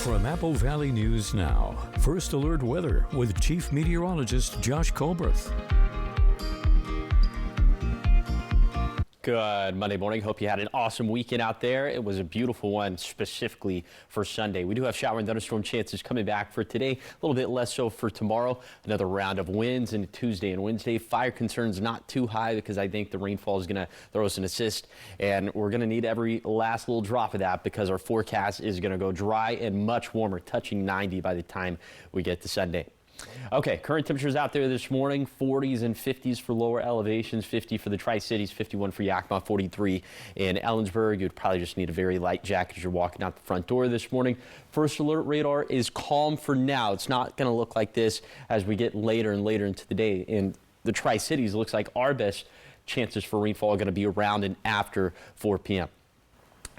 From Apple Valley News Now, First Alert Weather with Chief Meteorologist Josh Colberth. Good Monday morning. Hope you had an awesome weekend out there. It was a beautiful one, specifically for Sunday. We do have shower and thunderstorm chances coming back for today, a little bit less so for tomorrow. Another round of winds into Tuesday and Wednesday. Fire concerns not too high because I think the rainfall is going to throw us an assist, and we're going to need every last little drop of that because our forecast is going to go dry and much warmer, touching 90 by the time we get to Sunday. Okay, current temperatures out there this morning, 40s and 50s for lower elevations, 50 for the Tri-Cities, 51 for Yakima, 43 in Ellensburg. You'd probably just need a very light jacket as you're walking out the front door this morning. First alert radar is calm for now. It's not going to look like this as we get later and later into the day. In the Tri-Cities, it looks like our best chances for rainfall are going to be around and after 4 p.m.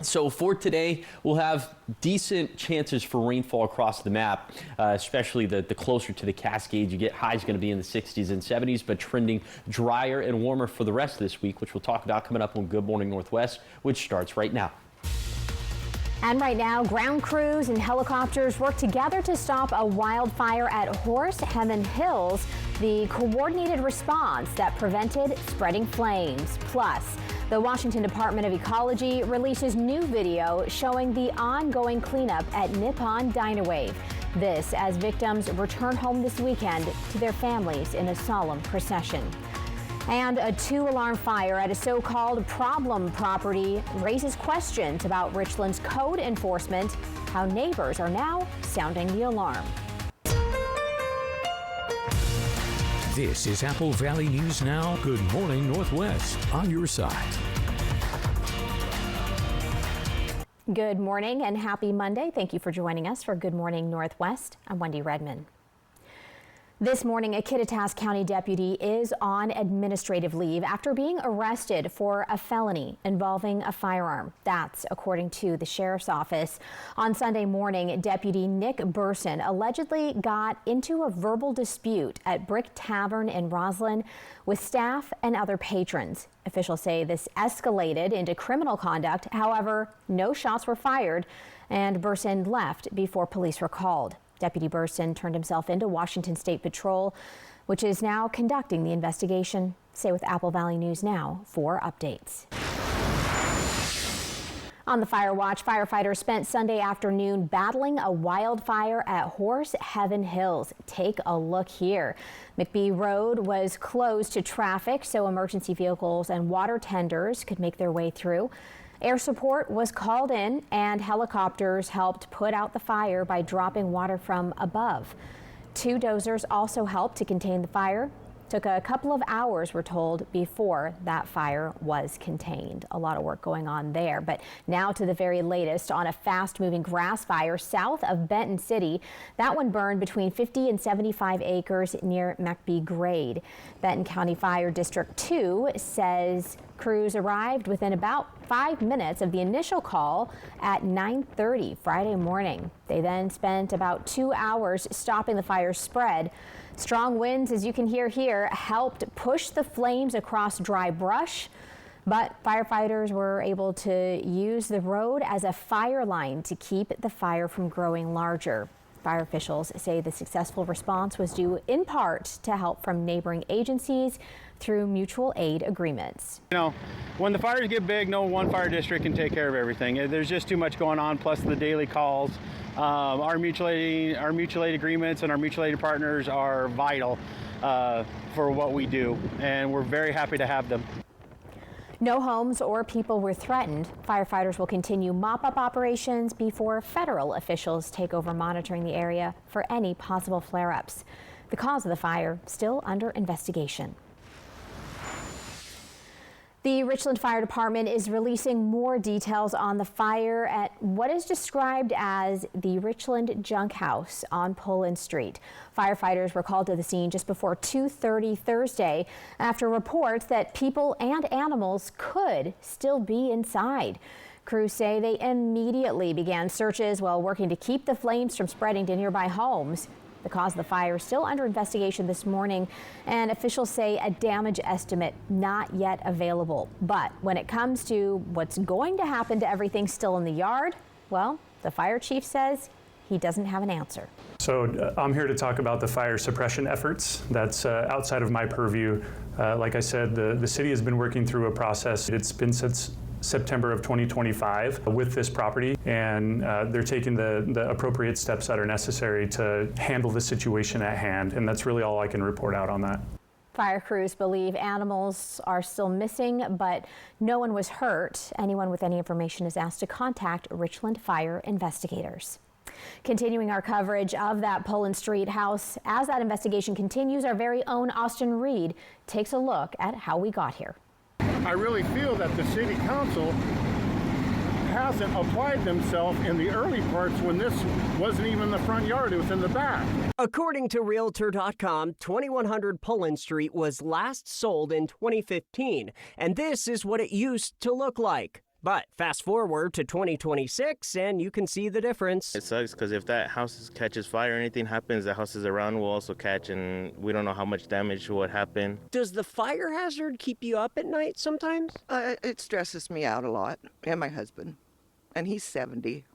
So for today, we'll have decent chances for rainfall across the map, especially the closer to the Cascades you get. Highs going to be in the 60s and 70s, but trending drier and warmer for the rest of this week, which we'll talk about coming up on Good Morning Northwest, which starts right now. And right now, ground crews and helicopters work together to stop a wildfire at Horse Heaven Hills, the coordinated response that prevented spreading flames. Plus, the Washington Department of Ecology releases new video showing the ongoing cleanup at Nippon Dynawave. This as victims return home this weekend to their families in a solemn procession. And a 2-alarm fire at a so-called problem property raises questions about Richland's code enforcement, how neighbors are now sounding the alarm. This is Apple Valley News Now. Good Morning Northwest on your side. Good morning and happy Monday. Thank you for joining us for Good Morning Northwest. I'm Wendy Redman. This morning, a Kittitas County deputy is on administrative leave after being arrested for a felony involving a firearm. That's according to the sheriff's office. On Sunday morning, Deputy Nick Burson allegedly got into a verbal dispute at Brick Tavern in Roslyn with staff and other patrons. Officials say this escalated into criminal conduct. However, no shots were fired, and Burson left before police were called. Deputy Burson turned himself into Washington State Patrol, which is now conducting the investigation. Stay with Apple Valley News Now for updates. On the fire watch, firefighters spent Sunday afternoon battling a wildfire at Horse Heaven Hills. Take a look here. McBee Road was closed to traffic so emergency vehicles and water tenders could make their way through. Air support was called in and helicopters helped put out the fire by dropping water from above. 2 dozers also helped to contain the fire. Took a couple of hours, we're told, before that fire was contained. A lot of work going on there. But now to the very latest on a fast-moving grass fire south of Benton City. That one burned between 50 and 75 acres near McBee Grade. Benton County Fire District 2 says crews arrived within about 5 minutes of the initial call at 9:30 Friday morning. They then spent about 2 hours stopping the fire's spread. Strong winds, as you can hear here, helped push the flames across dry brush, but firefighters were able to use the road as a fire line to keep the fire from growing larger. Fire officials say the successful response was due in part to help from neighboring agencies through mutual aid agreements. You know, when the fires get big, no one fire district can take care of everything. There's just too much going on, plus the daily calls. Our mutual aid agreements and our mutual aid partners are vital for what we do, and we're very happy to have them. No homes or people were threatened. Firefighters will continue mop-up operations before federal officials take over monitoring the area for any possible flare-ups. The cause of the fire still under investigation. The Richland Fire Department is releasing more details on the fire at what is described as the Richland Junk House on Pullen Street. Firefighters were called to the scene just before 2:30 Thursday after reports that people and animals could still be inside. Crews say they immediately began searches while working to keep the flames from spreading to nearby homes. The cause of the fire is still under investigation this morning, and officials say a damage estimate not yet available. But when it comes to what's going to happen to everything still in the yard, well, the fire chief says he doesn't have an answer. So I'm here to talk about the fire suppression efforts. That's outside of my purview. Like I said, the city has been working through a process. It's been since September of 2025 with this property, and they're taking the appropriate steps that are necessary to handle the situation at hand, and that's really all I can report out on that. Fire crews believe animals are still missing, but no one was hurt. Anyone with any information is asked to contact Richland Fire investigators. Continuing our coverage of that Pullen Street house, as that investigation continues, our very own Austin Reed takes a look at how we got here. I really feel that the city council hasn't applied themselves in the early parts when this wasn't even the front yard, it was in the back. According to Realtor.com, 2100 Pullen Street was last sold in 2015, and this is what it used to look like. But fast forward to 2026, and you can see the difference. It sucks because if that house catches fire or anything happens, the houses around will also catch, and we don't know how much damage would happen. Does the fire hazard keep you up at night sometimes? It stresses me out a lot, and my husband, and he's 70.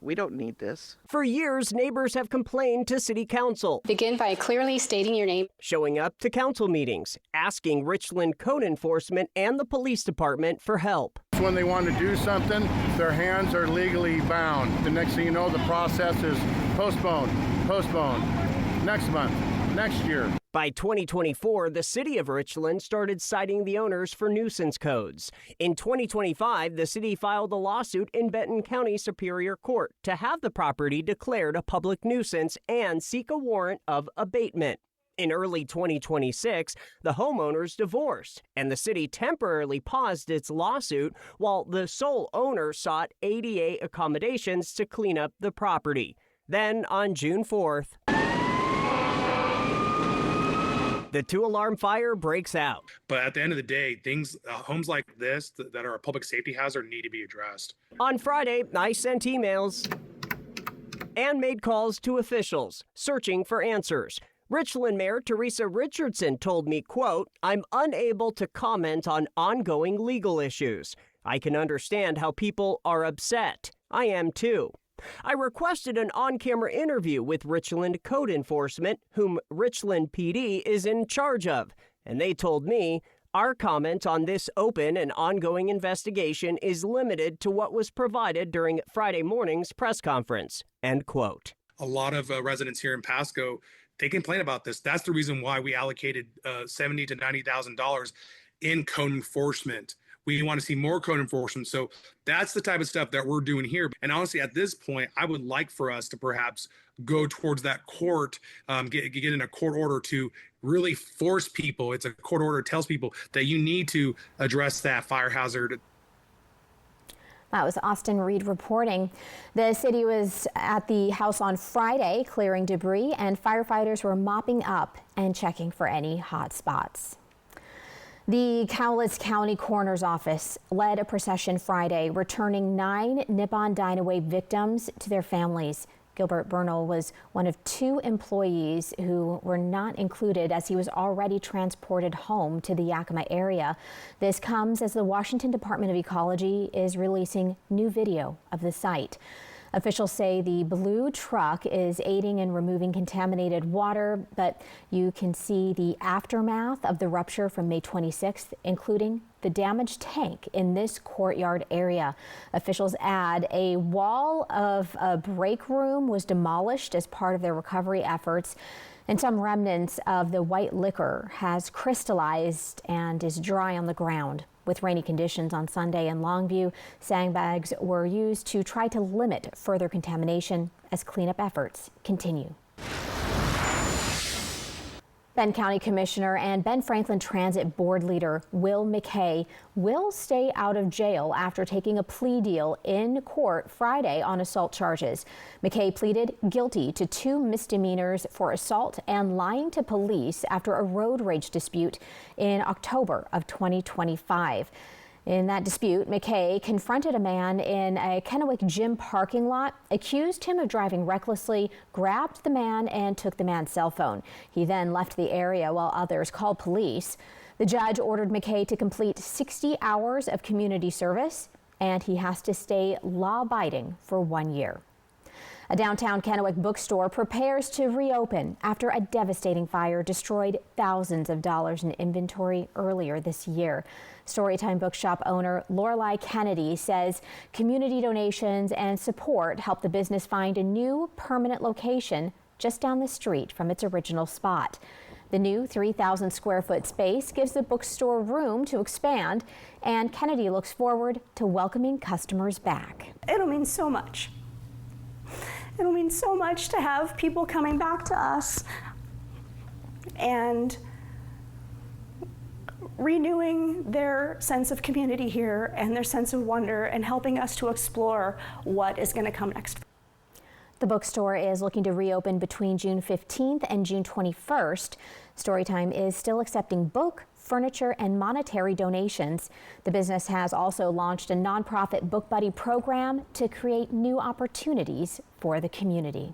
We don't need this. For years, neighbors have complained to city council. Begin by clearly stating your name. Showing up to council meetings, asking Richland code enforcement and the police department for help. When they want to do something, their hands are legally bound. The next thing you know, the process is postponed, next month, next year. By 2024, the city of Richland started citing the owners for nuisance codes. In 2025, the city filed a lawsuit in Benton County Superior Court to have the property declared a public nuisance and seek a warrant of abatement. In early 2026, the homeowners divorced, and the city temporarily paused its lawsuit while the sole owner sought ADA accommodations to clean up the property. Then, on June 4th, the two-alarm fire breaks out. But at the end of the day, homes like this that are a public safety hazard need to be addressed. On Friday, I sent emails and made calls to officials, searching for answers. Richland Mayor Teresa Richardson told me, quote, "I'm unable to comment on ongoing legal issues. I can understand how people are upset. I am too." I requested an on-camera interview with Richland Code Enforcement, whom Richland PD is in charge of, and they told me, "Our comment on this open and ongoing investigation is limited to what was provided during Friday morning's press conference," end quote. A lot of residents here in Pasco, they complain about this. That's the reason why we allocated $70,000 to $90,000 in code enforcement. We want to see more code enforcement. So that's the type of stuff that we're doing here. And honestly, at this point, I would like for us to perhaps go towards that court, get in a court order to really force people. It's a court order that tells people that you need to address that fire hazard. That was Austin Reed reporting. The city was at the house on Friday clearing debris, and firefighters were mopping up and checking for any hot spots. The Cowlitz County Coroner's Office led a procession Friday, returning 9 Nippon Dynawave victims to their families. Gilbert Bernal was one of 2 employees who were not included as he was already transported home to the Yakima area. This comes as the Washington Department of Ecology is releasing new video of the site. Officials say the blue truck is aiding in removing contaminated water, but you can see the aftermath of the rupture from May 26th, including the damaged tank in this courtyard area. Officials add a wall of a break room was demolished as part of their recovery efforts, and some remnants of the white liquor has crystallized and is dry on the ground. With rainy conditions on Sunday in Longview, sandbags were used to try to limit further contamination as cleanup efforts continue. Benton County Commissioner and Ben Franklin Transit Board leader Will McKay will stay out of jail after taking a plea deal in court Friday on assault charges. McKay pleaded guilty to 2 misdemeanors for assault and lying to police after a road rage dispute in October of 2025. In that dispute, McKay confronted a man in a Kennewick gym parking lot, accused him of driving recklessly, grabbed the man, and took the man's cell phone. He then left the area while others called police. The judge ordered McKay to complete 60 hours of community service, and he has to stay law-abiding for 1 year. A downtown Kennewick bookstore prepares to reopen after a devastating fire destroyed thousands of dollars in inventory earlier this year. Storytime Bookshop owner Lorelei Kennedy says community donations and support helped the business find a new permanent location just down the street from its original spot. The new 3,000 square foot space gives the bookstore room to expand, and Kennedy looks forward to welcoming customers back. It'll mean so much. It'll mean so much to have people coming back to us and renewing their sense of community here and their sense of wonder and helping us to explore what is going to come next. The bookstore is looking to reopen between June 15th and June 21st. Storytime is still accepting book, furniture, and monetary donations. The business has also launched a nonprofit Book Buddy program to create new opportunities for the community.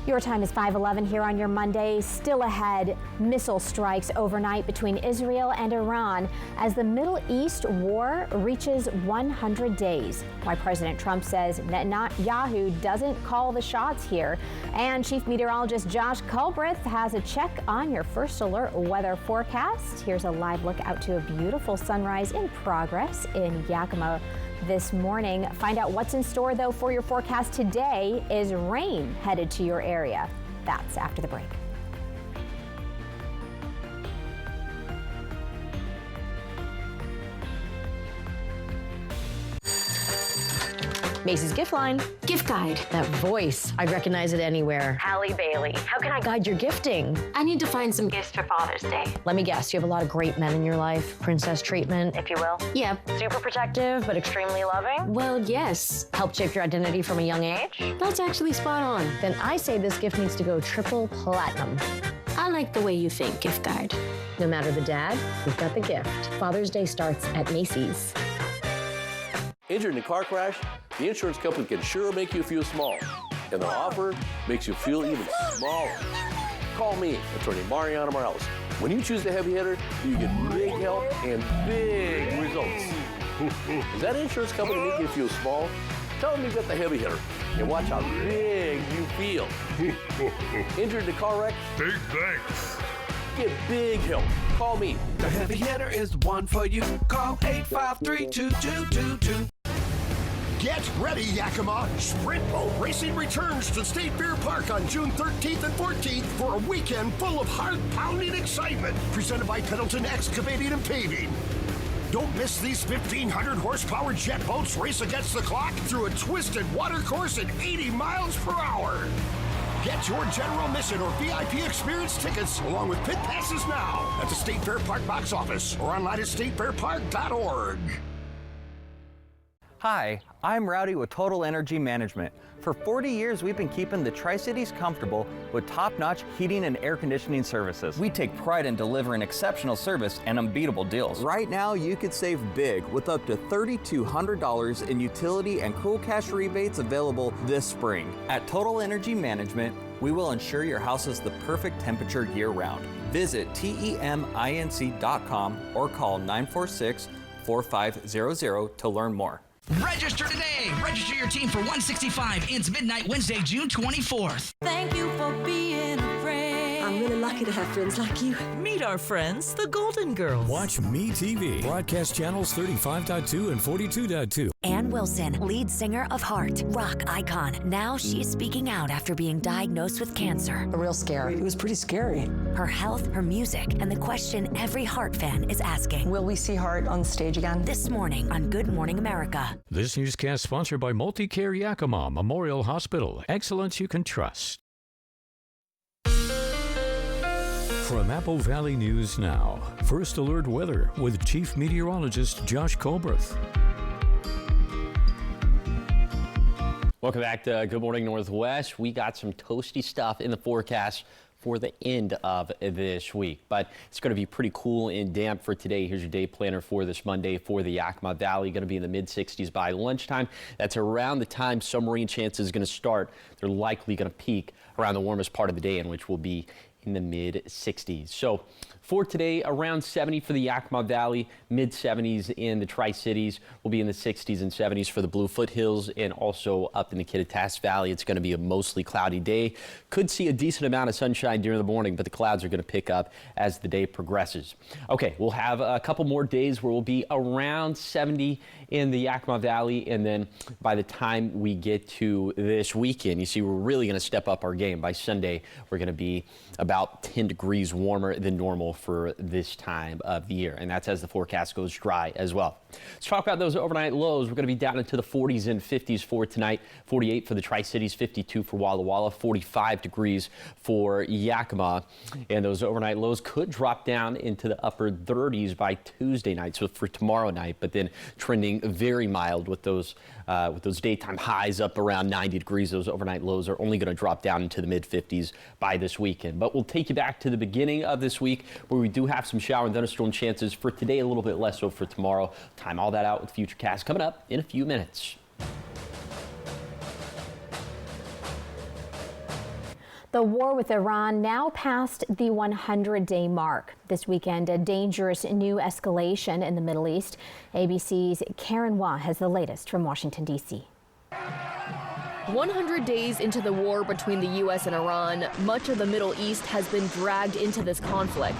Your time is 5:11 here on your Monday. Still ahead, missile strikes overnight between Israel and Iran as the Middle East war reaches 100 days. Why President Trump says Netanyahu doesn't call the shots here. And Chief Meteorologist Josh Culbreth has a check on your First Alert weather forecast. Here's a live look out to a beautiful sunrise in progress in Yakima this morning. Find out what's in store, though, for your forecast today. Is rain headed to your area? That's after the break. Macy's Gift Line. Gift Guide. That voice, I'd recognize it anywhere. Halle Bailey. How can I guide your gifting? I need to find some gifts for Father's Day. Let me guess, you have a lot of great men in your life. Princess treatment, if you will. Yeah. Super protective, but extremely loving? Well, yes. Helped shape your identity from a young age? That's actually spot on. Then I say this gift needs to go triple platinum. I like the way you think, Gift Guide. No matter the dad, we've got the gift. Father's Day starts at Macy's. Injured in a car crash? The insurance company can sure make you feel small. And their offer makes you feel even smaller. Call me, attorney Mariano Morales. When you choose the heavy hitter, you get big help and big results. Does that insurance company make you feel small? Tell them you got the heavy hitter and watch how big you feel. Injured in a car wreck? Big thanks. Get big help. Call me. The heavy hitter is one for you. Call 853-2222. Get ready, Yakima! Sprint Boat Racing returns to State Fair Park on June 13th and 14th for a weekend full of heart-pounding excitement, presented by Pendleton Excavating and Paving. Don't miss these 1,500 horsepower jet boats race against the clock through a twisted water course at 80 miles per hour. Get your general admission or VIP experience tickets along with pit passes now at the State Fair Park box office or online at statefairpark.org. Hi, I'm Rowdy with Total Energy Management. For 40 years, we've been keeping the Tri-Cities comfortable with top-notch heating and air conditioning services. We take pride in delivering exceptional service and unbeatable deals. Right now, you could save big with up to $3,200 in utility and cool cash rebates available this spring. At Total Energy Management, we will ensure your house is the perfect temperature year-round. Visit TEMINC.com or call 946-4500 to learn more. Register today. Register your team for 165 Ins Midnight Wednesday, June 24th. Thank you for being a friend. I'm really lucky to have friends like you. Meet our friends, the Golden Girls. Watch MeTV. Broadcast channels 35.2 and 42.2. Ann Wilson, lead singer of Heart, rock icon. Now she's speaking out after being diagnosed with cancer. Real scary. It was pretty scary. Her health, her music, and the question every Heart fan is asking. Will we see Heart on stage again? This morning on Good Morning America. This newscast sponsored by Multicare Yakima Memorial Hospital. Excellence you can trust. From Apple Valley News Now, First Alert Weather with Chief Meteorologist Josh Culbreth. Welcome back to Good Morning Northwest. We got some toasty stuff in the forecast for the end of this week, but it's going to be pretty cool and damp for today. Here's your day planner for this Monday for the Yakima Valley. Going to be in the mid-60s by lunchtime. That's around the time some rain chances is going to start. They're likely going to peak around the warmest part of the day, in which will be in the mid-60s. So for today, around 70 for the Yakima Valley, mid-70s in the Tri-Cities. We'll be in the 60s and 70s for the Blue Foothills, and also up in the Kittitas Valley. It's going to be a mostly cloudy day. Could see a decent amount of sunshine during the morning, but the clouds are going to pick up as the day progresses. Okay, we'll have a couple more days where we'll be around 70 in the Yakima Valley, and then by the time we get to this weekend, you see, we're really going to step up our game. By Sunday, we're going to be about 10 degrees warmer than normal for this time of the year, and that's as the forecast goes dry as well. Let's talk about those overnight lows. We're going to be down into the 40s and 50s for tonight. 48 for the Tri-Cities, 52 for Walla Walla, 45 degrees for Yakima, and those overnight lows could drop down into the upper 30s by Tuesday night, so for tomorrow night, but then trending very mild with those daytime highs up around 90 degrees. Those overnight lows are only going to drop down into the mid-50s by this weekend. But we'll take you back to the beginning of this week, where we do have some shower and thunderstorm chances for today, a little bit less so for tomorrow. Time all that out with Futurecast coming up in a few minutes. The war with Iran now past the 100-day mark. This weekend, a dangerous new escalation in the Middle East. ABC's Karen Wah has the latest from Washington, D.C. 100 days into the war between the U.S. and Iran, much of the Middle East has been dragged into this conflict.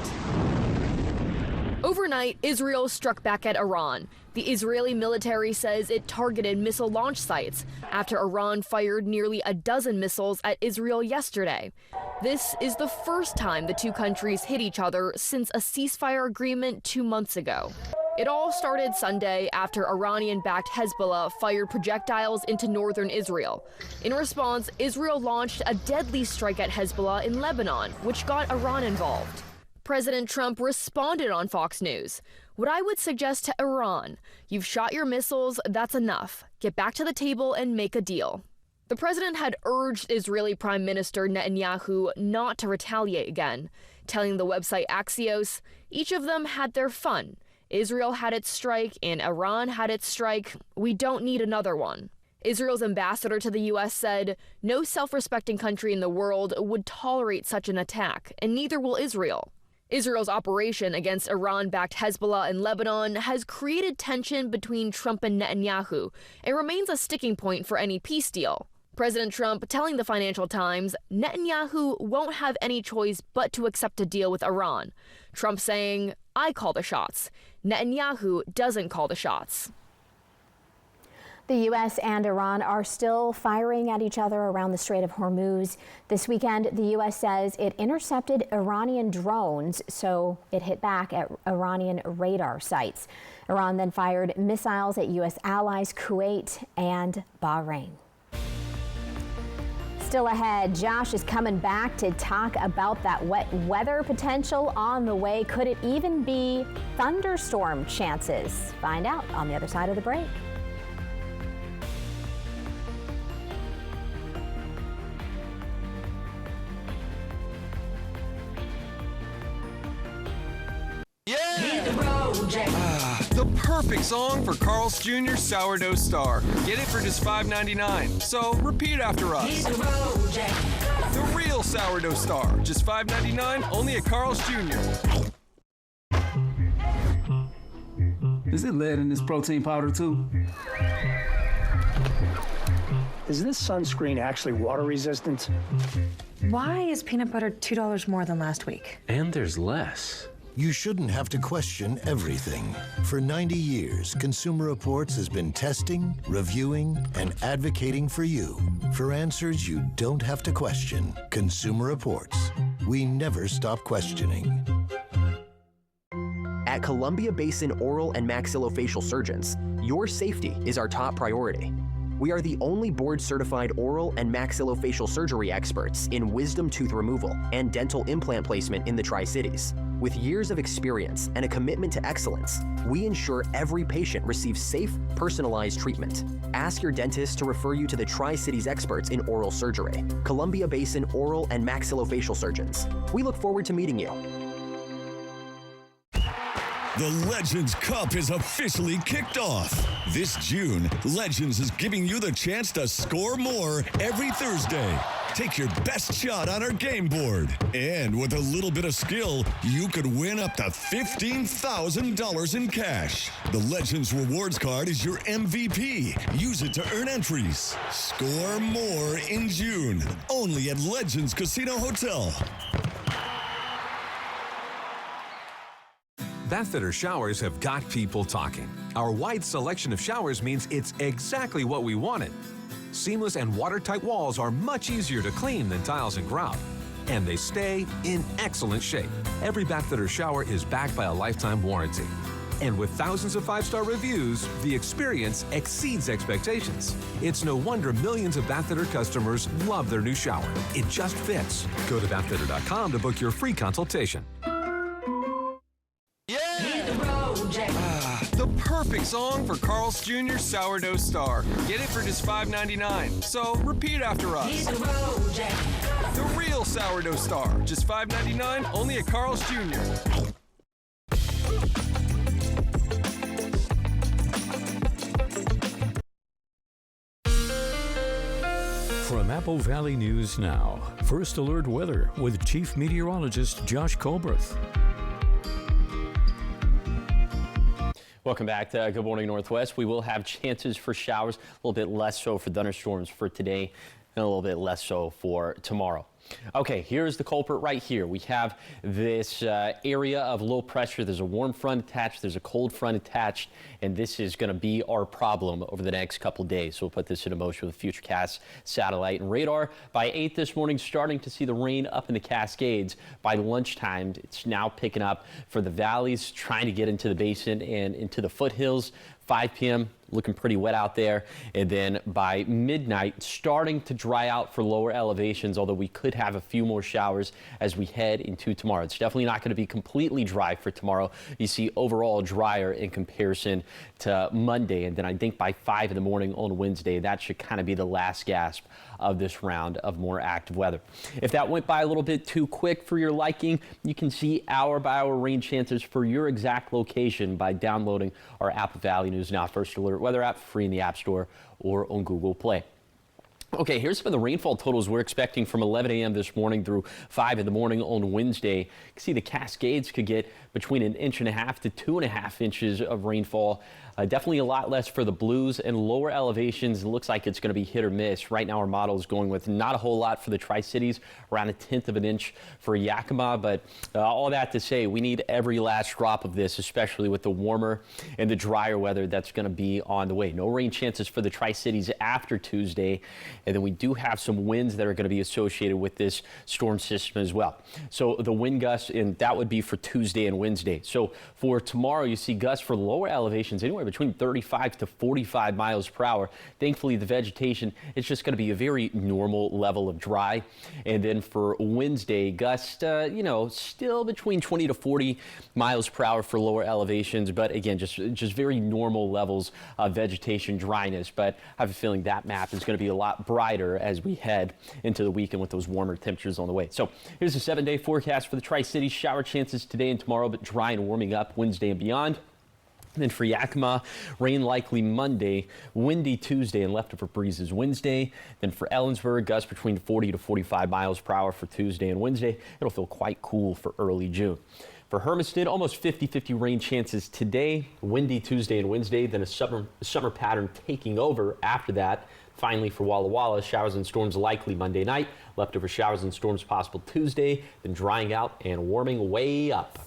Overnight, Israel struck back at Iran. The Israeli military says it targeted missile launch sites after Iran fired nearly a dozen missiles at Israel yesterday. This is the first time the two countries hit each other since a ceasefire agreement 2 months ago. It all started Sunday after Iranian-backed Hezbollah fired projectiles into northern Israel. In response, Israel launched a deadly strike at Hezbollah in Lebanon, which got Iran involved. President Trump responded on Fox News. What I would suggest to Iran, you've shot your missiles, that's enough. Get back to the table and make a deal. The president had urged Israeli Prime Minister Netanyahu not to retaliate again, telling the website Axios, each of them had their fun. Israel had its strike and Iran had its strike. We don't need another one. Israel's ambassador to the U.S. said, no self-respecting country in the world would tolerate such an attack, and neither will Israel. Israel's operation against Iran-backed Hezbollah in Lebanon has created tension between Trump and Netanyahu and remains a sticking point for any peace deal. President Trump telling the Financial Times Netanyahu won't have any choice but to accept a deal with Iran. Trump saying, I call the shots. Netanyahu doesn't call the shots. The U.S. and Iran are still firing at each other around the Strait of Hormuz. This weekend, the U.S. says it intercepted Iranian drones, so it hit back at Iranian radar sites. Iran then fired missiles at U.S. allies Kuwait and Bahrain. Still ahead, Josh is coming back to talk about that wet weather potential on the way. Could it even be thunderstorm chances? Find out on the other side of the break. The perfect song for Carl's Jr. Sourdough Star. Get it for just $5.99. So repeat after us. The real Sourdough Star. Just $5.99, only at Carl's Jr. Is it lead in this protein powder too? Is this sunscreen actually water resistant? Why is peanut butter $2 more than last week? And there's less. You shouldn't have to question everything. For 90 years, Consumer Reports has been testing, reviewing, and advocating for you for answers you don't have to question. Consumer Reports. We never stop questioning. At Columbia Basin Oral and Maxillofacial Surgeons, your safety is our top priority. We are the only board-certified oral and maxillofacial surgery experts in wisdom tooth removal and dental implant placement in the Tri-Cities. With years of experience and a commitment to excellence, we ensure every patient receives safe, personalized treatment. Ask your dentist to refer you to the Tri-Cities experts in oral surgery, Columbia Basin Oral and Maxillofacial Surgeons. We look forward to meeting you. The Legends Cup is officially kicked off. This June, Legends is giving you the chance to score more every Thursday. Take your best shot on our game board. And with a little bit of skill, you could win up to $15,000 in cash. The Legends Rewards Card is your MVP. Use it to earn entries. Score more in June. Only at Legends Casino Hotel. Bathfitter showers have got people talking. Our wide selection of showers means it's exactly what we wanted. Seamless and watertight walls are much easier to clean than tiles and grout. And they stay in excellent shape. Every Bathfitter shower is backed by a lifetime warranty. And with thousands of 5-star reviews, the experience exceeds expectations. It's no wonder millions of Bathfitter customers love their new shower. It just fits. Go to bathfitter.com to book your free consultation. The perfect song for Carl's Jr. Sourdough Star. Get it for just $5.99. So repeat after us. The real Sourdough Star. Just $5.99 only at Carl's Jr. From Apple Valley News Now, First Alert Weather with Chief Meteorologist Josh Colbreth. Welcome back to Good Morning Northwest. We will have chances for showers, a little bit less so for thunderstorms for today and a little bit less so for tomorrow. Okay, here's the culprit right here. We have this area of low pressure. There's a warm front attached, there's a cold front attached, and this is going to be our problem over the next couple days. So we'll put this into motion with Futurecast satellite and radar. By 8 this morning, starting to see the rain up in the Cascades. By lunchtime, it's now picking up for the valleys, trying to get into the basin and into the foothills. 5 p.m. looking pretty wet out there, and then by midnight starting to dry out for lower elevations, although we could have a few more showers as we head into tomorrow. It's definitely not going to be completely dry for tomorrow. You see overall drier in comparison to Monday, and then I think by 5 in the morning on Wednesday that should kind of be the last gasp of this round of more active weather. If that went by a little bit too quick for your liking, you can see hour by hour rain chances for your exact location by downloading our Apple Valley News Now First Alert weather app, free in the App Store or on Google Play. Okay, here's some of the rainfall totals we're expecting from 11 a.m. this morning through 5 in the morning on Wednesday. You can see the Cascades could get between 1.5 inches to 2.5 inches of rainfall. Definitely a lot less for the Blues and lower elevations. It looks like it's going to be hit or miss. Right now our model is going with not a whole lot for the Tri-Cities, around 1/10 of an inch for Yakima. But all that to say, we need every last drop of this, especially with the warmer and the drier weather that's going to be on the way. No rain chances for the Tri-Cities after Tuesday. And then we do have some winds that are going to be associated with this storm system as well. So the wind gusts, and that would be for Tuesday and Wednesday. So for tomorrow, you see gusts for lower elevations anywhere between 35 to 45 miles per hour. Thankfully, the vegetation is just going to be a very normal level of dry. And then for Wednesday, gusts, still between 20 to 40 miles per hour for lower elevations. But again, just very normal levels of vegetation dryness. But I have a feeling that map is going to be a lot brighter as we head into the weekend with those warmer temperatures on the way. So here's a 7-day forecast for the Tri-Cities. Shower chances today and tomorrow, but dry and warming up Wednesday and beyond. And then for Yakima, rain likely Monday, windy Tuesday, and leftover breezes Wednesday. Then for Ellensburg, gusts between 40 to 45 miles per hour for Tuesday and Wednesday. It'll feel quite cool for early June. For Hermiston, almost 50-50 rain chances today, windy Tuesday and Wednesday, then a summer pattern taking over after that. Finally, for Walla Walla, showers and storms likely Monday night, leftover showers and storms possible Tuesday, then drying out and warming way up.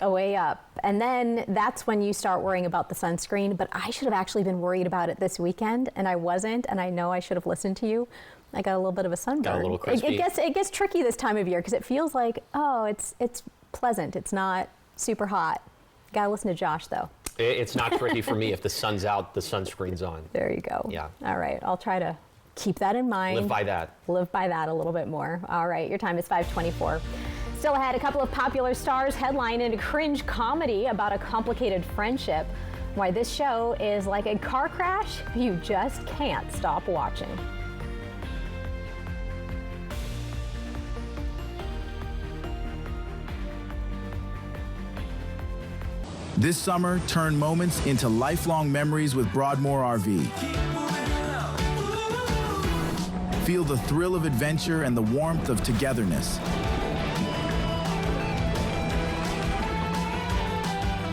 Way up. And then that's when you start worrying about the sunscreen. But I should have actually been worried about it this weekend, and I wasn't. And I know I should have listened to you. I got a little bit of a sunburn. Got a little crispy. It gets tricky this time of year because it feels like, it's pleasant. It's not super hot. Got to listen to Josh, though. It's not tricky for me. If the sun's out, the sunscreen's on. There you go. Yeah. All right. I'll try to keep that in mind. Live by that. Live by that a little bit more. All right. Your time is 5:24. Still ahead, a couple of popular stars headline in a cringe comedy about a complicated friendship. Why this show is like a car crash you just can't stop watching. This summer, turn moments into lifelong memories with Broadmoor RV. Feel the thrill of adventure and the warmth of togetherness.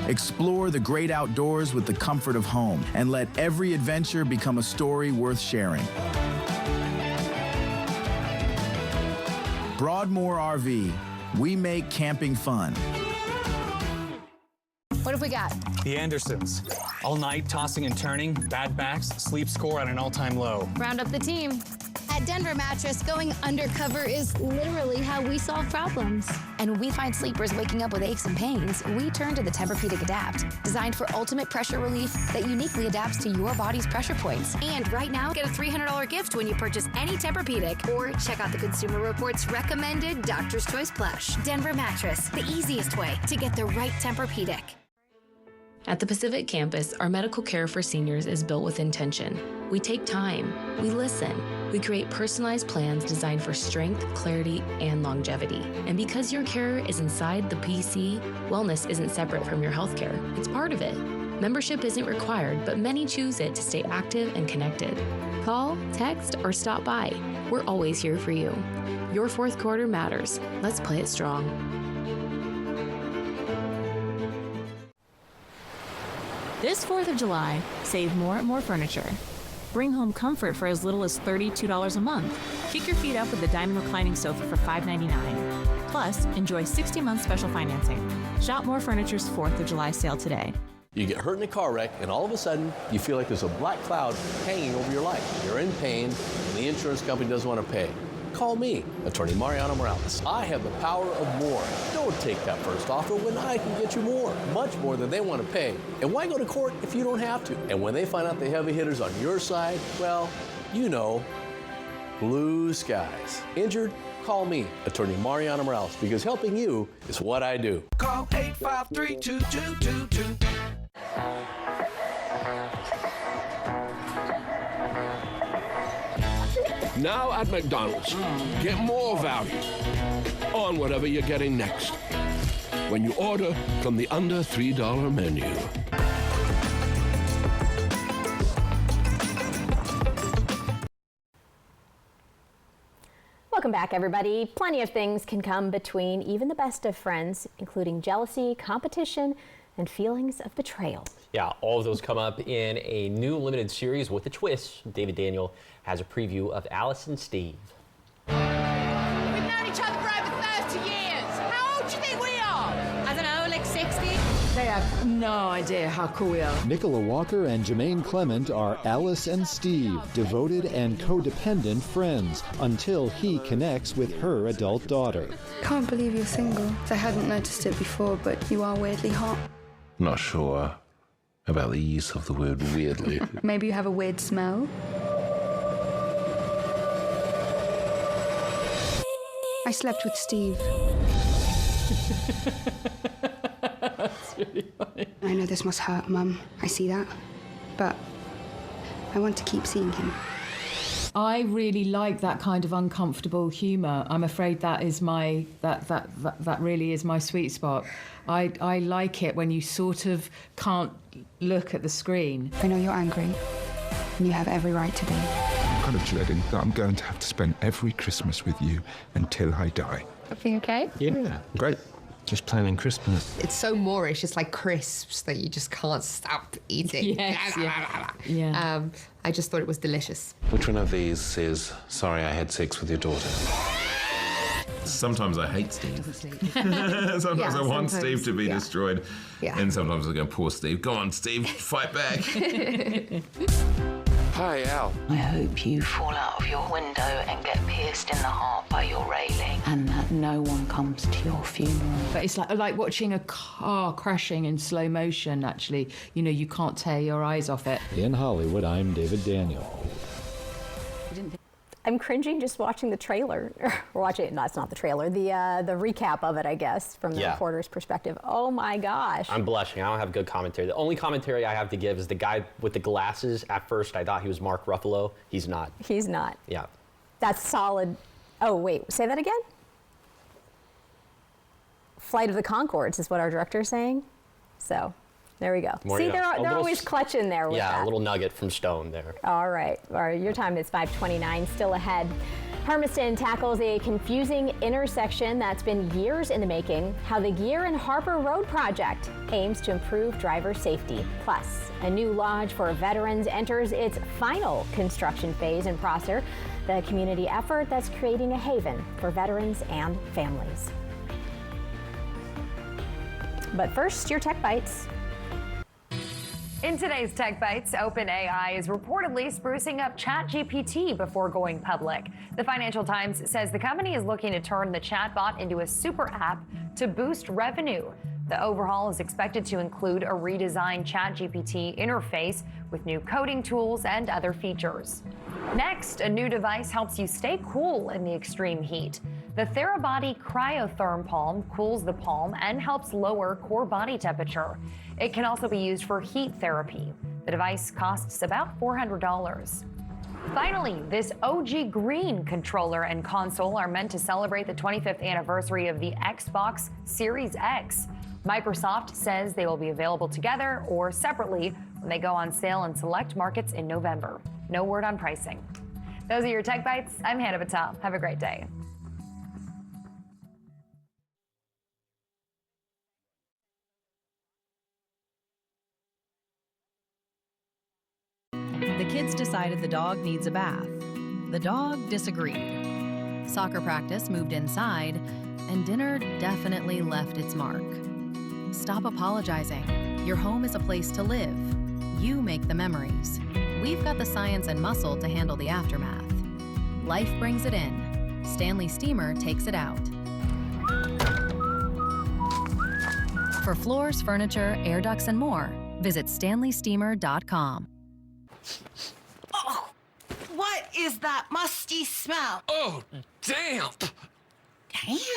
Explore the great outdoors with the comfort of home, and let every adventure become a story worth sharing. Broadmoor RV. We make camping fun. What have we got? The Andersons. All night tossing and turning, bad backs, sleep score at an all-time low. Round up the team. At Denver Mattress, going undercover is literally how we solve problems. And when we find sleepers waking up with aches and pains, we turn to the Tempur-Pedic Adapt, designed for ultimate pressure relief that uniquely adapts to your body's pressure points. And right now, get a $300 gift when you purchase any Tempur-Pedic, or check out the Consumer Reports recommended Doctor's Choice Plush. Denver Mattress, the easiest way to get the right Tempur-Pedic. At the Pacific Campus, our medical care for seniors is built with intention. We take time, we listen, we create personalized plans designed for strength, clarity, and longevity. And because your care is inside the PC, wellness isn't separate from your healthcare. It's part of it. Membership isn't required, but many choose it to stay active and connected. Call, text, or stop by. We're always here for you. Your fourth quarter matters. Let's play it strong. This 4th of July, save more at More Furniture. Bring home comfort for as little as $32 a month. Kick your feet up with the diamond reclining sofa for $5.99. Plus, enjoy 60-month special financing. Shop More Furniture's 4th of July sale today. You get hurt in a car wreck, and all of a sudden, you feel like there's a black cloud hanging over your life. You're in pain, and the insurance company doesn't want to pay. Call me, Attorney Mariano Morales. I have the power of more. Don't take that first offer when I can get you more, much more than they want to pay. And why go to court if you don't have to? And when they find out the heavy hitters on your side, well, you know, blue skies. Injured? Call me, Attorney Mariano Morales, because helping you is what I do. Call 853-2222. Now at McDonald's, get more value on whatever you're getting next when you order from the under $3 menu. Welcome back, everybody. Plenty of things can come between even the best of friends, including jealousy, competition, and feelings of betrayal. Yeah, all of those come up in a new limited series with a twist. David Daniel has a preview of Alice and Steve. We've known each other for over 30 years. How old do you think we are? I don't know, like 60? They have no idea how cool we are. Nicola Walker and Jermaine Clement are Alice and Steve, devoted and codependent friends, until he connects with her adult daughter. Can't believe you're single. I hadn't noticed it before, but you are weirdly hot. Not sure about the use of the word weirdly. Maybe you have a weird smell? I slept with Steve. That's really funny. I know this must hurt, Mum. I see that. But I want to keep seeing him. I really like that kind of uncomfortable humour. I'm afraid that is my that really is my sweet spot. I like it when you sort of can't look at the screen. I know you're angry, and you have every right to be. I'm kind of dreading that I'm going to have to spend every Christmas with you until I die. Everything okay? Yeah, great. Just planning Christmas. It's so Moorish. It's like crisps that you just can't stop eating. Yes, yeah. I just thought it was delicious. Which one of these says, sorry I had sex with your daughter? Sometimes I hate Steve. Sometimes I want Steve to be destroyed. Yeah. And sometimes I go, poor Steve. Go on, Steve, fight back. Hi, Al. I hope you fall out of your window and get pierced in the heart by your railing, and that no one comes to your funeral. But it's like watching a car crashing in slow motion, actually. You know, you can't tear your eyes off it. In Hollywood, I'm David Daniel. I'm cringing just watching the trailer. Or watching it, no, it's not the trailer, the recap of it, I guess, from the reporter's perspective. Oh my gosh. I'm blushing. I don't have good commentary. The only commentary I have to give is the guy with the glasses. At first, I thought he was Mark Ruffalo. He's not. He's not. Yeah. That's solid. Oh, wait, say that again? Flight of the Conchords is what our director is saying. So, There we go. See, they're always clutching there with that. Yeah, a little nugget from Stone there. All right. Your time is 5:29, still ahead. Hermiston tackles a confusing intersection that's been years in the making. How the Gear and Harper Road project aims to improve driver safety. Plus, a new lodge for veterans enters its final construction phase in Prosser, the community effort that's creating a haven for veterans and families. But first, your Tech Bites. In today's Tech Bites, OpenAI is reportedly sprucing up ChatGPT before going public. The Financial Times says the company is looking to turn the chatbot into a super app to boost revenue. The overhaul is expected to include a redesigned ChatGPT interface with new coding tools and other features. Next, a new device helps you stay cool in the extreme heat. The Therabody Cryotherm Palm cools the palm and helps lower core body temperature. It can also be used for heat therapy. The device costs about $400. Finally, this OG Green controller and console are meant to celebrate the 25th anniversary of the Xbox Series X. Microsoft says they will be available together or separately when they go on sale in select markets in November. No word on pricing. Those are your Tech Bites. I'm Hannah Batal. Have a great day. The kids decided the dog needs a bath. The dog disagreed. Soccer practice moved inside, and dinner definitely left its mark. Stop apologizing. Your home is a place to live. You make the memories. We've got the science and muscle to handle the aftermath. Life brings it in. Stanley Steamer takes it out. For floors, furniture, air ducts, and more, visit StanleySteamer.com. Oh, what is that musty smell? Oh, damp.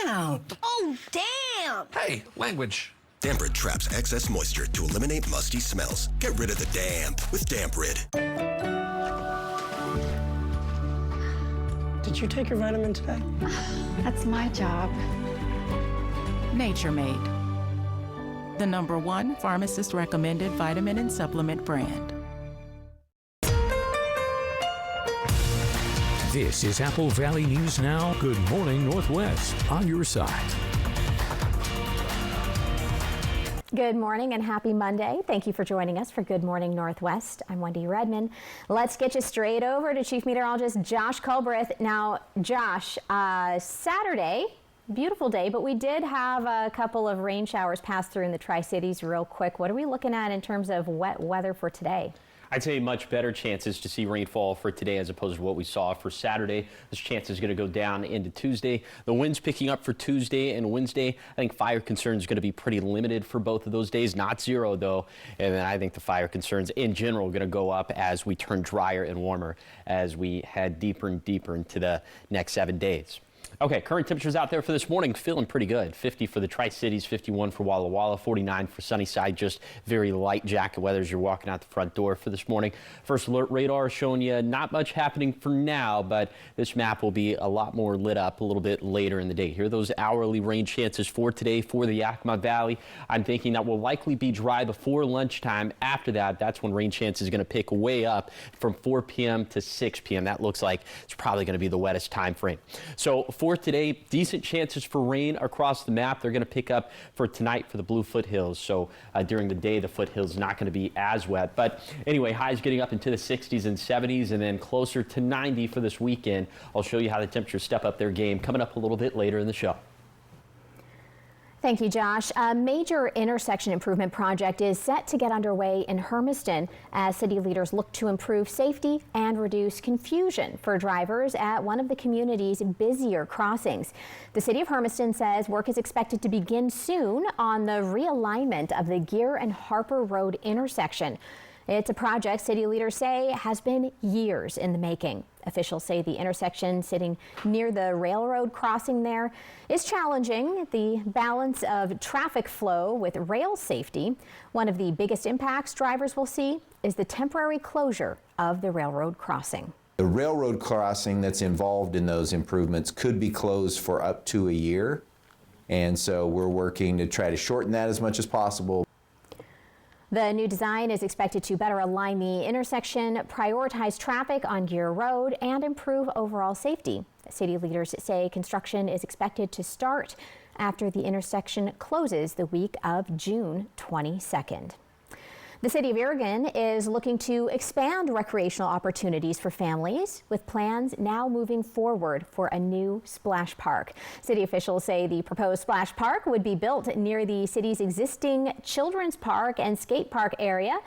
Damp. Oh, damp. Hey, language. Damp Rid traps excess moisture to eliminate musty smells. Get rid of the damp with Damp Rid. Did you take your vitamin today? That's my job. Nature Made, the #1 pharmacist recommended vitamin and supplement brand. This is Apple Valley News Now. Good morning, Northwest, on your side. Good morning and happy Monday. Thank you for joining us for Good Morning Northwest. I'm Wendy Redman. Let's get you straight over to Chief Meteorologist Josh Culbreth. Now, Josh, Saturday, beautiful day, but we did have a couple of rain showers pass through in the Tri-Cities real quick. What are we looking at in terms of wet weather for today? I'd say much better chances to see rainfall for today as opposed to what we saw for Saturday. This chance is going to go down into Tuesday. The winds picking up for Tuesday and Wednesday. I think fire concerns going to be pretty limited for both of those days, not zero though. And then I think the fire concerns in general are going to go up as we turn drier and warmer as we head deeper and deeper into the next 7 days. Okay, current temperatures out there for this morning, feeling pretty good. 50 for the Tri-Cities, 51 for Walla Walla, 49 for Sunnyside. Just very light jacket weather as you're walking out the front door for this morning. First alert radar showing you not much happening for now, but this map will be a lot more lit up a little bit later in the day. Here are those hourly rain chances for today for the Yakima Valley. I'm thinking that will likely be dry before lunchtime. After that, that's when rain chance is going to pick way up from 4 p.m. to 6 p.m. That looks like it's probably going to be the wettest time frame. So for today, decent chances for rain across the map. They're going to pick up for tonight for the Blue Foothills. So during the day, the foothills not going to be as wet. But anyway, highs getting up into the 60s and 70s and then closer to 90 for this weekend. I'll show you how the temperatures step up their game coming up a little bit later in the show. Thank you, Josh. A major intersection improvement project is set to get underway in Hermiston as city leaders look to improve safety and reduce confusion for drivers at one of the community's busier crossings. The city of Hermiston says work is expected to begin soon on the realignment of the Gear and Harper Road intersection. It's a project city leaders say has been years in the making. Officials say the intersection sitting near the railroad crossing there is challenging the balance of traffic flow with rail safety. One of the biggest impacts drivers will see is the temporary closure of the railroad crossing. The railroad crossing that's involved in those improvements could be closed for up to a year. And so we're working to try to shorten that as much as possible. The new design is expected to better align the intersection, prioritize traffic on Gear Road, and improve overall safety. City leaders say construction is expected to start after the intersection closes the week of June 22nd. The city of Oregon is looking to expand recreational opportunities for families, with plans now moving forward for a new splash park. City officials say the proposed splash park would be built near the city's existing children's park and skate park area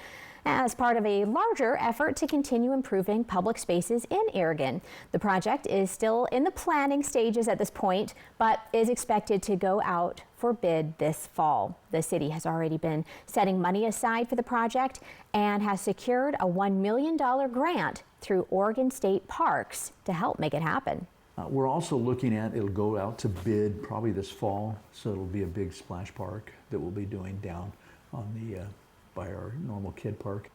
as part of a larger effort to continue improving public spaces in Oregon. The project is still in the planning stages at this point, but is expected to go out for bid this fall. The city has already been setting money aside for the project and has secured a $1 million grant through Oregon State Parks to help make it happen. We're also looking at, it'll go out to bid probably this fall, so it'll be a big splash park that we'll be doing down on the by our normal kid park.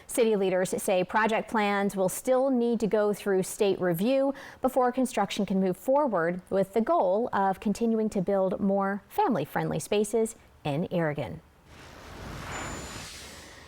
City leaders say project plans will still need to go through state review before construction can move forward, with the goal of continuing to build more family-friendly spaces in Oregon.